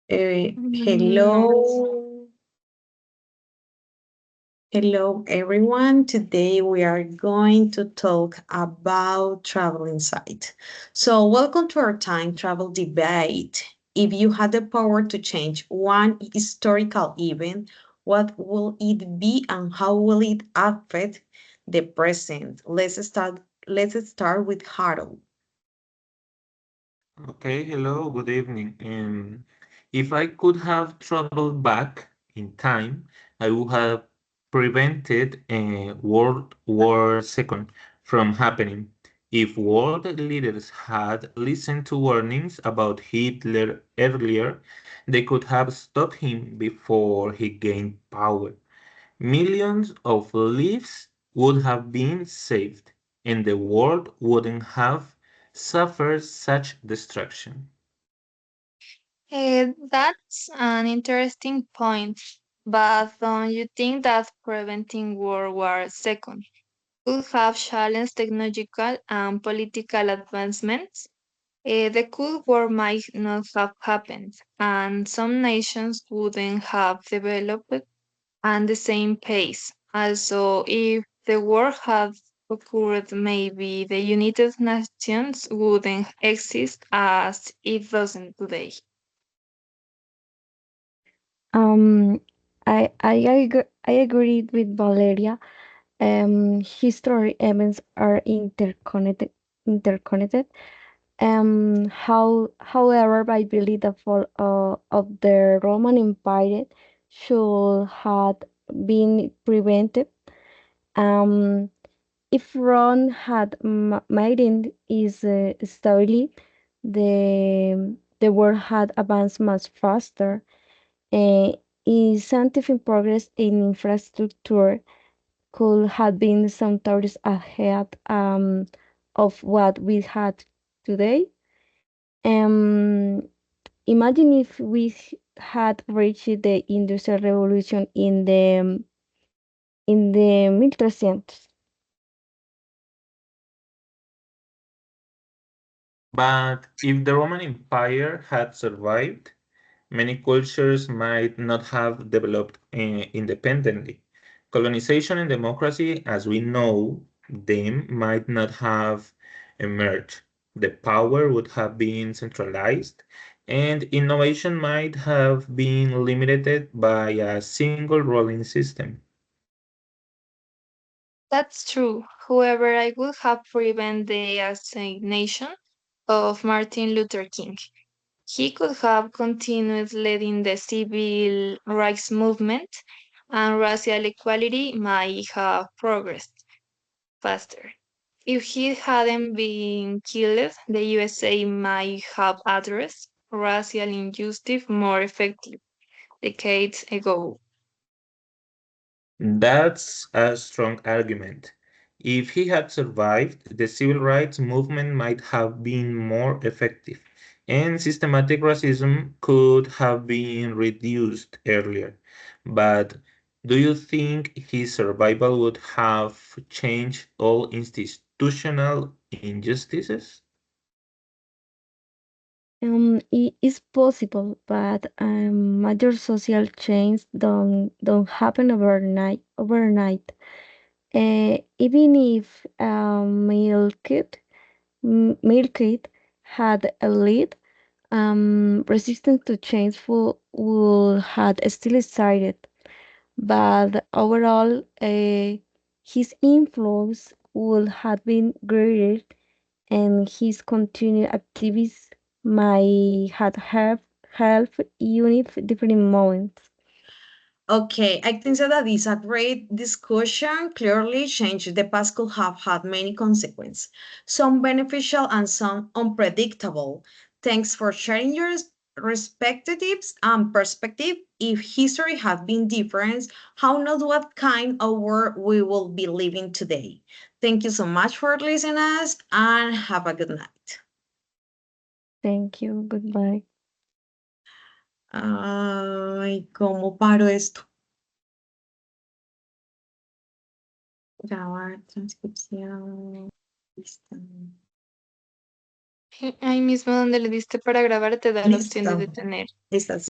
No. Hello. Hello, everyone. Today we are going to talk about travel insight. So, welcome to our time travel debate. If you had the power to change one historical event, what will it be and how will it affect the present? Let's start with Harold. Okay, hello, good evening. If I could have traveled back in time, I would have prevented World War II from happening. If world leaders had listened to warnings about Hitler earlier, they could have stopped him before he gained power. Millions of lives would have been saved, and the world wouldn't have suffered such destruction. That's an interesting point, but don't you think that preventing World War II could have challenged technological and political advancements? The Cold War might not have happened, and some nations wouldn't have developed at the same pace. Also, if the war had occurred, maybe the United Nations wouldn't exist as it doesn't today. Um, I agree with Valeria. History events are interconnected. However, I believe the fall of the Roman Empire should have been prevented. Um, if Rome had maintained its stability, the world had advanced much faster. In scientific progress in infrastructure could have been some tourists ahead of what we had today. Um, Imagine if had reached the Industrial Revolution in the 1300s. But if the Roman Empire had survived, many cultures might not have developed independently. Colonization and democracy, as we know them, might not have emerged. The power would have been centralized, and innovation might have been limited by a single ruling system. That's true. However, I would have prevented the assassination of Martin Luther King. He could have continued leading the civil rights movement, and racial equality might have progressed faster. If he hadn't been killed, the USA might have addressed racial injustice more effectively decades ago. That's a strong argument. If he had survived, the civil rights movement might have been more effective, and systematic racism could have been reduced earlier. But do you think his survival would have changed all institutional injustices? It is possible, but major social change don't happen overnight. Even if male kid had a lead, resistance to change would had still started. But overall, his influence would have been greater, and his continued activism might have helped unite different moments. Okay, I think so that is a great discussion. Clearly, change the past could have had many consequences, some beneficial and some unpredictable. Thanks for sharing your perspectives and perspective. If history had been different, how knows what kind of world we will be living today. Thank you so much for listening us and have a good night. Thank you. Goodbye. Ay, ¿cómo paro esto? Grabar, transcripción. Listo. Ahí mismo donde le diste para grabar te da la opción de Listo. detener. Listo.